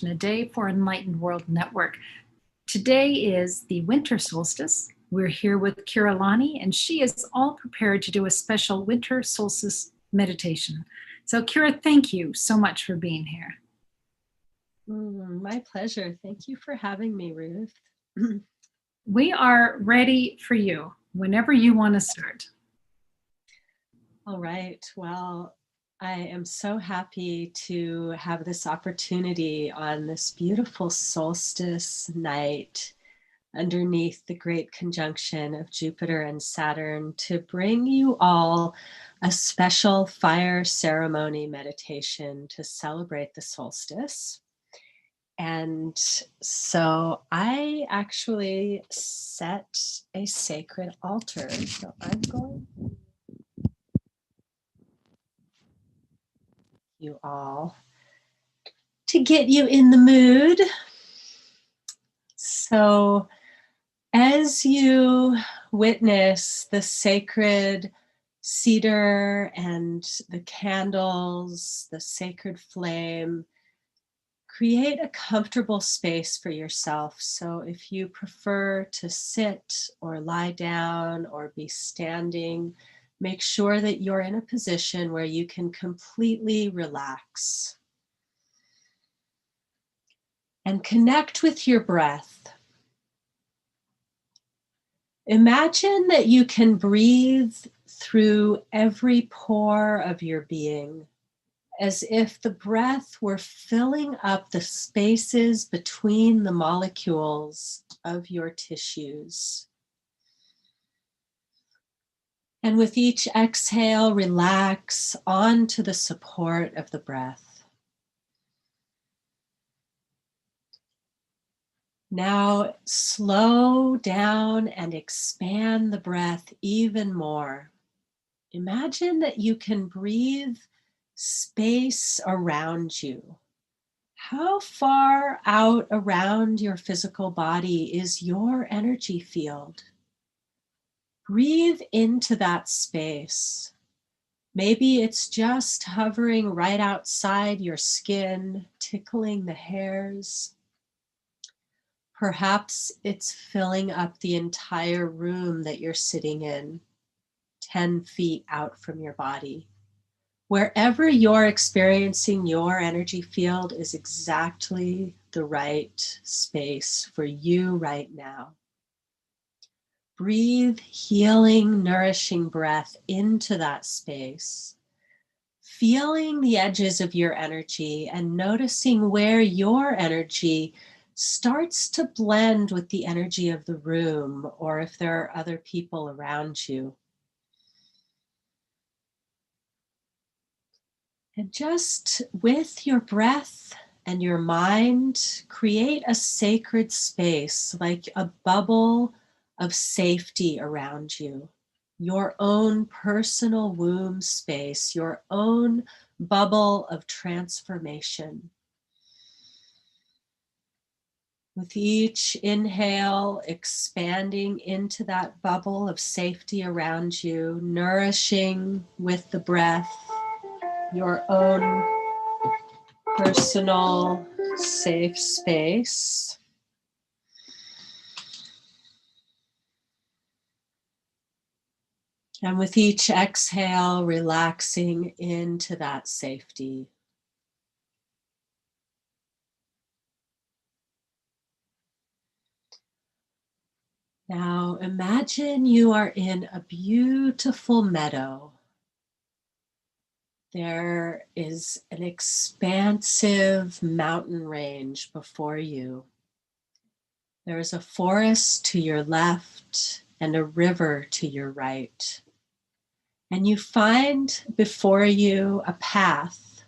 A Day for Enlightened World Network. Today is the winter solstice. We're here with Keira Lani, and she is all prepared to do a special winter solstice meditation. So, Keira, thank you so much for being here. My pleasure. Thank you for having me, Ruth. We are ready for you whenever you want to start. All right. Well, I am so happy to have this opportunity on this beautiful solstice night underneath the great conjunction of Jupiter and Saturn to bring you all a special fire ceremony meditation to celebrate the solstice. And so I actually set a sacred altar. So I'm going to you all to get you in the mood. So as you witness the sacred cedar and the candles, the sacred flame, create a comfortable space for yourself. So if you prefer to sit or lie down or be standing, make sure that you're in a position where you can completely relax. And connect with your breath. Imagine that you can breathe through every pore of your being, as if the breath were filling up the spaces between the molecules of your tissues. And with each exhale, relax onto the support of the breath. Now slow down and expand the breath even more. Imagine that you can breathe space around you. How far out around your physical body is your energy field? Breathe into that space. Maybe it's just hovering right outside your skin, tickling the hairs. Perhaps it's filling up the entire room that you're sitting in, 10 feet out from your body. Wherever you're experiencing your energy field is exactly the right space for you right now. Breathe healing, nourishing breath into that space, feeling the edges of your energy and noticing where your energy starts to blend with the energy of the room, or if there are other people around you. And just with your breath and your mind, create a sacred space, like a bubble of safety around you. Your own personal womb space, your own bubble of transformation. With each inhale, expanding into that bubble of safety around you, nourishing with the breath your own personal safe space. And with each exhale, relaxing into that safety. Now imagine you are in a beautiful meadow. There is an expansive mountain range before you. There is a forest to your left and a river to your right. And you find before you a path.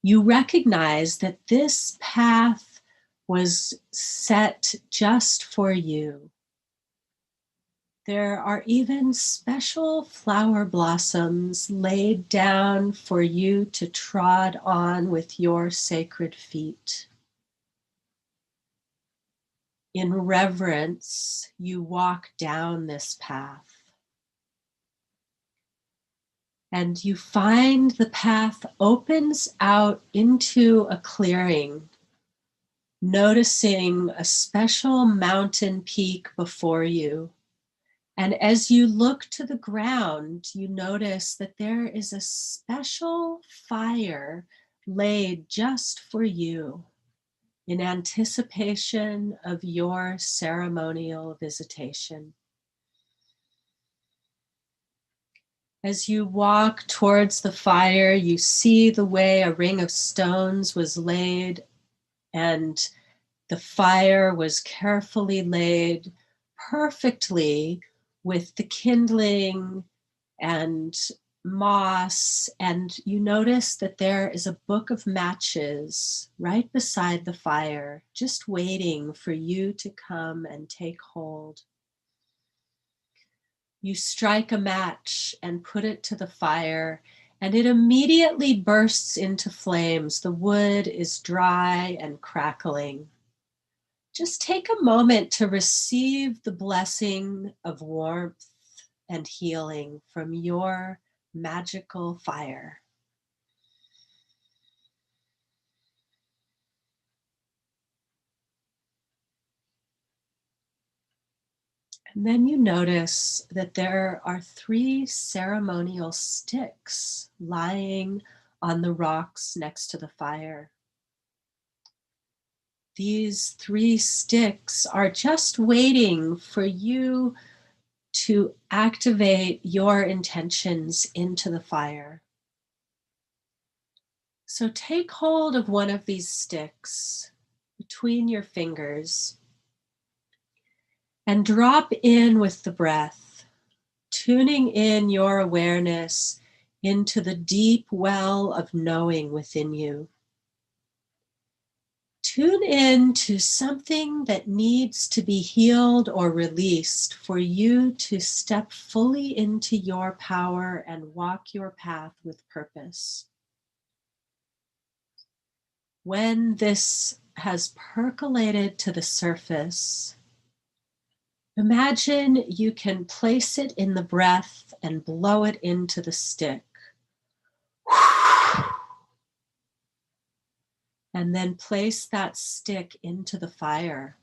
You recognize that this path was set just for you. There are even special flower blossoms laid down for you to trod on with your sacred feet. In reverence, you walk down this path. And you find the path opens out into a clearing noticing a special mountain peak before you. And as you look to the ground, you notice that there is a special fire laid just for you in anticipation of your ceremonial visitation. As you walk towards the fire, you see the way a ring of stones was laid, and the fire was carefully laid perfectly with the kindling and moss. And you notice that there is a book of matches right beside the fire, just waiting for you to come and take hold. You strike a match and put it to the fire, and it immediately bursts into flames. The wood is dry and crackling. Just take a moment to receive the blessing of warmth and healing from your magical fire. And then you notice that there are 3 ceremonial sticks lying on the rocks next to the fire. These 3 sticks are just waiting for you to activate your intentions into the fire. So take hold of one of these sticks between your fingers and drop in with the breath, tuning in your awareness into the deep well of knowing within you. Tune in to something that needs to be healed or released for you to step fully into your power and walk your path with purpose. When this has percolated to the surface, imagine you can place it in the breath and blow it into the stick. And then place that stick into the fire.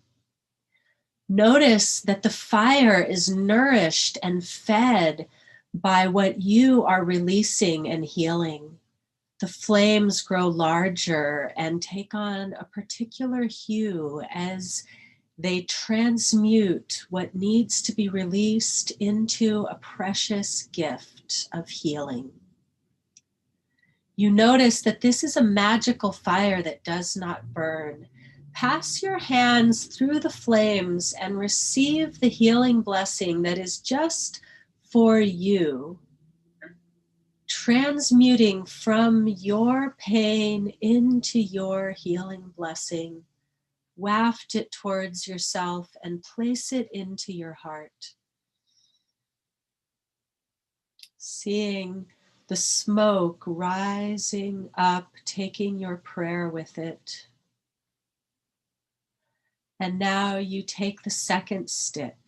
Notice that the fire is nourished and fed by what you are releasing and healing. The flames grow larger and take on a particular hue as they transmute what needs to be released into a precious gift of healing. You notice that this is a magical fire that does not burn. Pass your hands through the flames and receive the healing blessing that is just for you, transmuting from your pain into your healing blessing. Waft it towards yourself and place it into your heart. Seeing the smoke rising up, taking your prayer with it. And now you take the second stick.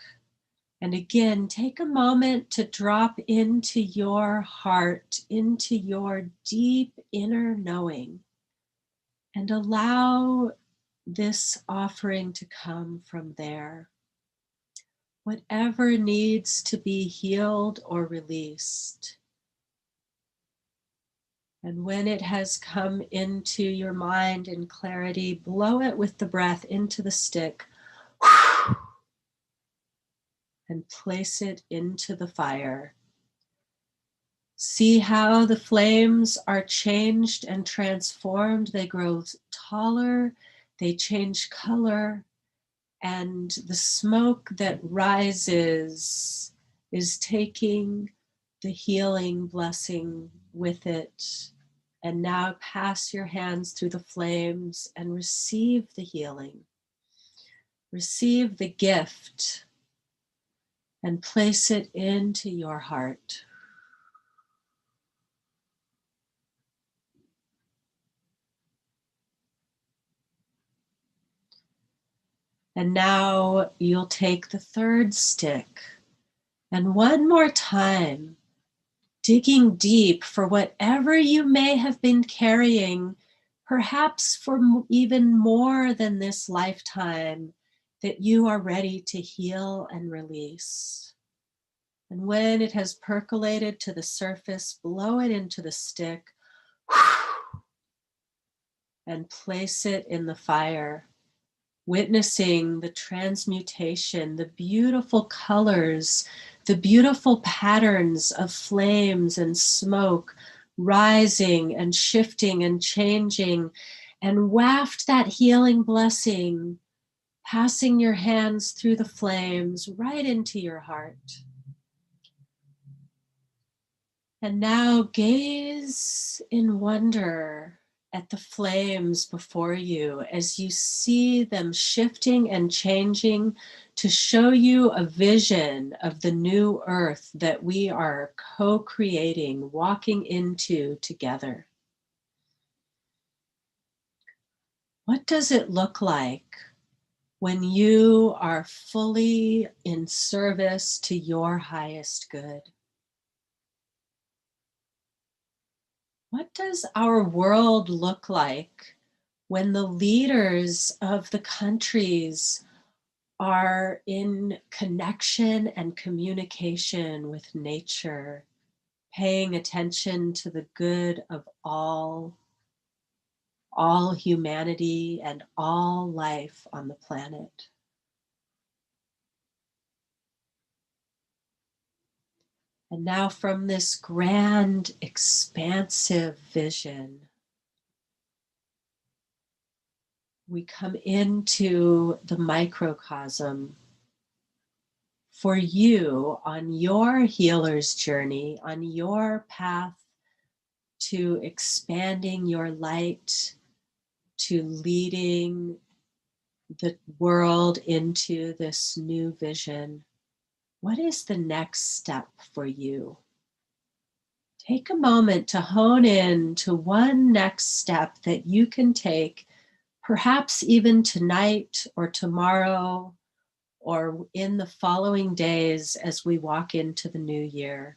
And again, take a moment to drop into your heart, into your deep inner knowing, and allow this offering to come from there. Whatever needs to be healed or released. And when it has come into your mind in clarity, blow it with the breath into the stick and place it into the fire. See how the flames are changed and transformed. They grow taller, they change color, and the smoke that rises is taking the healing blessing with it. And now pass your hands through the flames and receive the healing. Receive the gift and place it into your heart. And now you'll take the third stick and one more time, digging deep for whatever you may have been carrying perhaps for even more than this lifetime, that you are ready to heal and release. And when it has percolated to the surface, blow it into the stick and place it in the fire, witnessing the transmutation, the beautiful colors, the beautiful patterns of flames and smoke rising and shifting and changing, and waft that healing blessing, passing your hands through the flames right into your heart. And now gaze in wonder at the flames before you as you see them shifting and changing to show you a vision of the new earth that we are co-creating, walking into together. What does it look like when you are fully in service to your highest good? What does our world look like when the leaders of the countries are in connection and communication with nature, paying attention to the good of all humanity and all life on the planet? And now, from this grand, expansive vision, we come into the microcosm for you on your healer's journey, on your path to expanding your light, to leading the world into this new vision. What is the next step for you? Take a moment to hone in to one next step that you can take, perhaps even tonight or tomorrow or in the following days as we walk into the new year.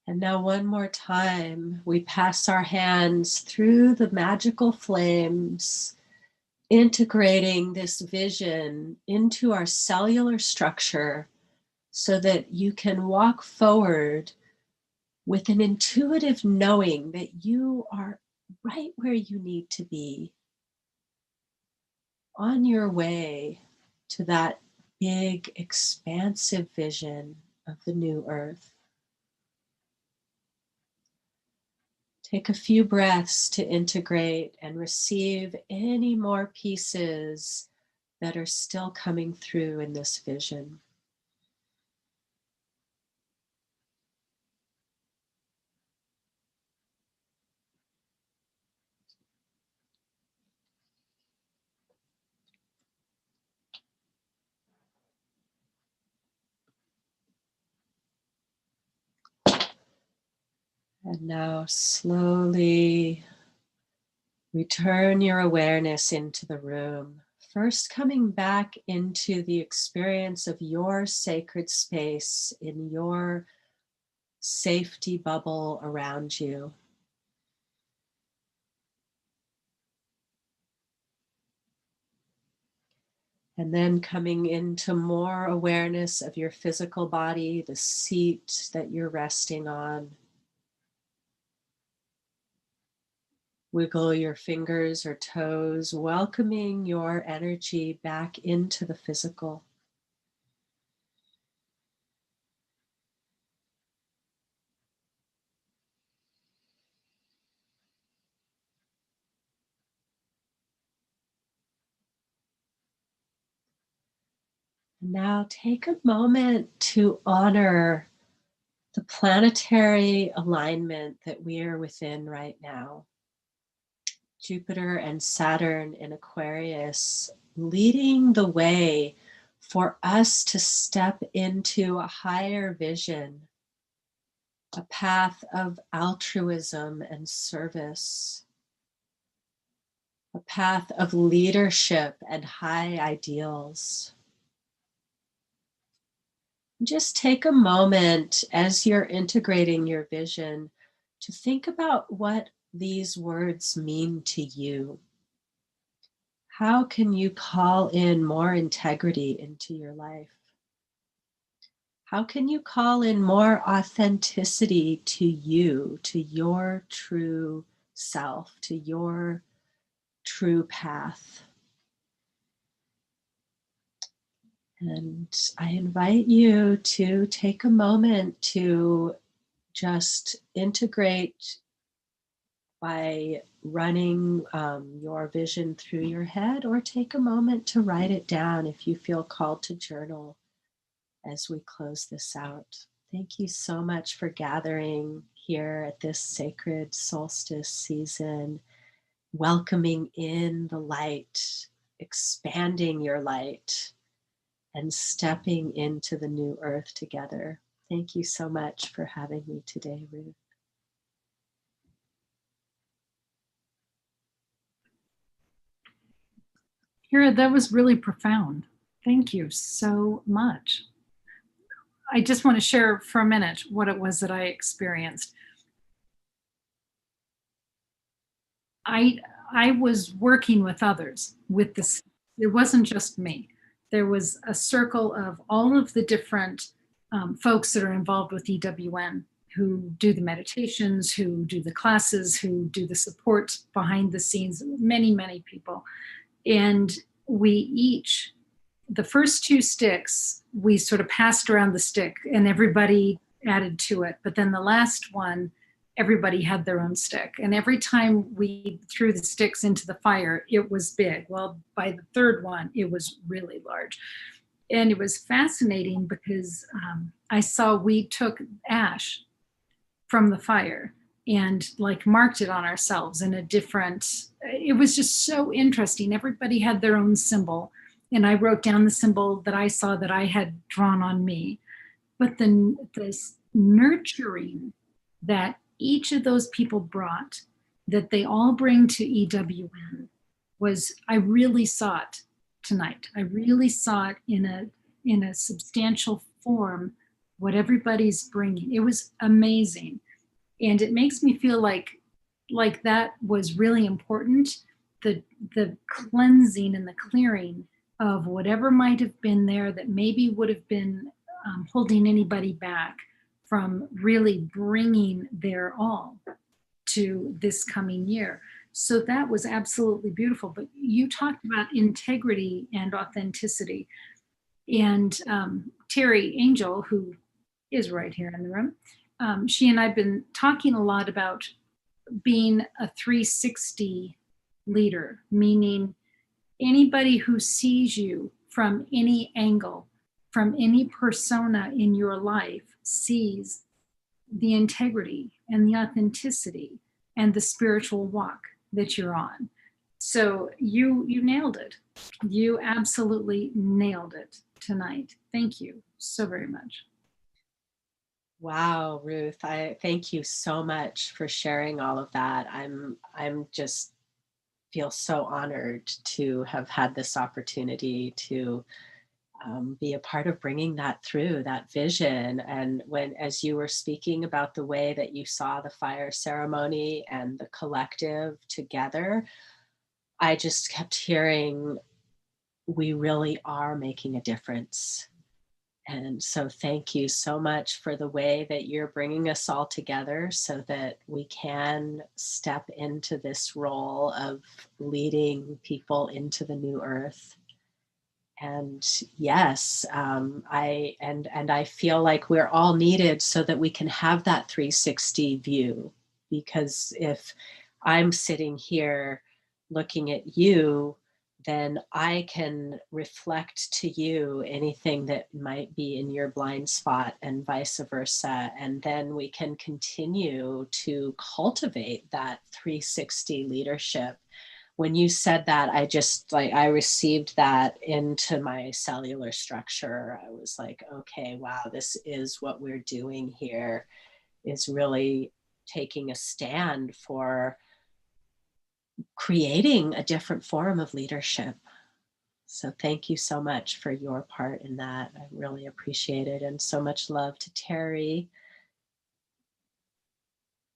And now one more time, we pass our hands through the magical flames, integrating this vision into our cellular structure so that you can walk forward with an intuitive knowing that you are right where you need to be, on your way to that big, expansive vision of the new earth. Take a few breaths to integrate and receive any more pieces that are still coming through in this vision. And now slowly return your awareness into the room. First, coming back into the experience of your sacred space in your safety bubble around you. And then coming into more awareness of your physical body, the seat that you're resting on. Wiggle your fingers or toes, welcoming your energy back into the physical. Now take a moment to honor the planetary alignment that we are within right now. Jupiter and Saturn in Aquarius leading the way for us to step into a higher vision, a path of altruism and service, a path of leadership and high ideals. Just take a moment as you're integrating your vision to think about what these words mean to you. How can you call in more integrity into your life? How can you call in more authenticity to you, to your true self, to your true path? And I invite you to take a moment to just integrate by running your vision through your head, or take a moment to write it down if you feel called to journal as we close this out. Thank you so much for gathering here at this sacred solstice season, welcoming in the light, expanding your light, and stepping into the new earth together. Thank you so much for having me today, Ruth. Keira, that was really profound. Thank you so much. I just want to share for a minute what it was that I experienced. I was working with others with this. It wasn't just me. There was a circle of all of the different folks that are involved with EWN, who do the meditations, who do the classes, who do the support behind the scenes, many, many people. And we each, the first two sticks, we sort of passed around the stick and everybody added to it. But then the last one, everybody had their own stick. And every time we threw the sticks into the fire, it was big. Well, by the third one, it was really large. And it was fascinating because I saw we took ash from the fire and like marked it on ourselves in a different, it was just so interesting. Everybody had their own symbol. And I wrote down the symbol that I saw that I had drawn on me. But then this nurturing that each of those people brought, that they all bring to EWN, was, I really saw it tonight. I really saw it in a substantial form, what everybody's bringing. It was amazing. And it makes me feel like that was really important. The cleansing and the clearing of whatever might have been there that maybe would have been holding anybody back from really bringing their all to this coming year. So that was absolutely beautiful. But you talked about integrity and authenticity. And Terry Angel, who is right here in the room, she and I have been talking a lot about being a 360 leader, meaning anybody who sees you from any angle, from any persona in your life, sees the integrity and the authenticity and the spiritual walk that you're on. So you nailed it. You absolutely nailed it tonight. Thank you so very much. Wow, Ruth, I thank you so much for sharing all of that. I'm just feel so honored to have had this opportunity to be a part of bringing that through, that vision. And when, as you were speaking about the way that you saw the fire ceremony and the collective together, I just kept hearing, we really are making a difference. And so thank you so much for the way that you're bringing us all together so that we can step into this role of leading people into the new earth. And yes, I feel like we're all needed so that we can have that 360 view. Because if I'm sitting here looking at you, then I can reflect to you anything that might be in your blind spot and vice versa. And then we can continue to cultivate that 360 leadership. When you said that, I just I received that into my cellular structure. I was like, okay, wow, this is what we're doing here, is really taking a stand for creating a different form of leadership. So thank you so much for your part in that. I really appreciate it. And so much love to Terry.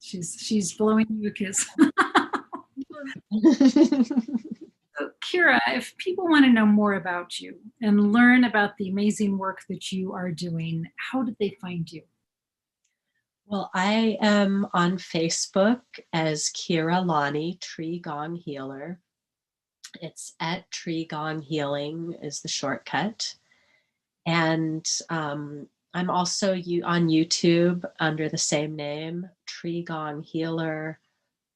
She's blowing you a kiss. So, Keira, if people want to know more about you and learn about the amazing work that you are doing, how did they find you? Well, I am on Facebook as Keira Lani, Tree Gong Healer. It's at Tree Gong Healing is the shortcut. And I'm also on YouTube under the same name, Tree Gong Healer,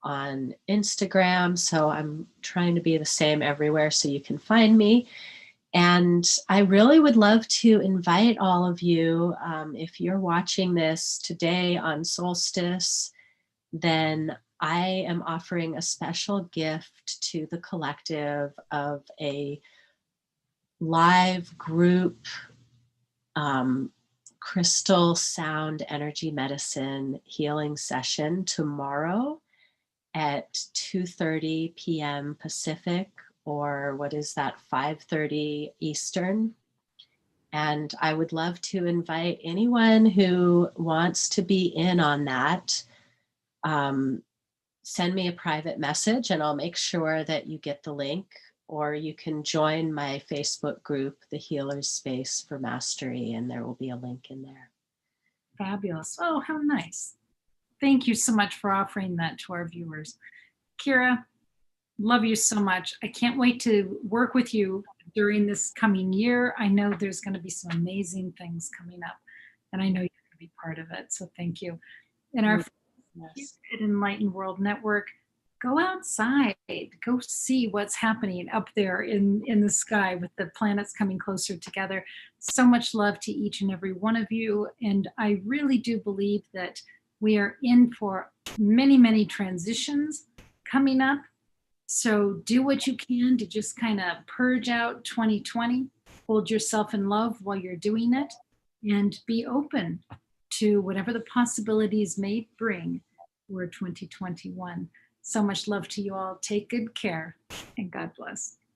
on Instagram. So I'm trying to be the same everywhere so you can find me. And I really would love to invite all of you, if you're watching this today on Solstice, then I am offering a special gift to the collective of a live group crystal sound energy medicine healing session tomorrow at 2:30 p.m. Pacific, or what is that, 5:30 Eastern. And I would love to invite anyone who wants to be in on that. Send me a private message and I'll make sure that you get the link, or you can join my Facebook group, The Healer's Space for Mastery, and there will be a link in there. Fabulous. Oh, how nice. Thank you so much for offering that to our viewers. Keira, love you so much. I can't wait to work with you during this coming year. I know there's going to be some amazing things coming up, and I know you're going to be part of it. So thank you. And our Yes. at Enlightened World Network, go outside, go see what's happening up there in the sky with the planets coming closer together. So much love to each and every one of you. And I really do believe that we are in for many, many transitions coming up. So do what you can to just kind of purge out 2020, hold yourself in love while you're doing it, and be open to whatever the possibilities may bring for 2021. So much love to you all. Take good care, and God bless.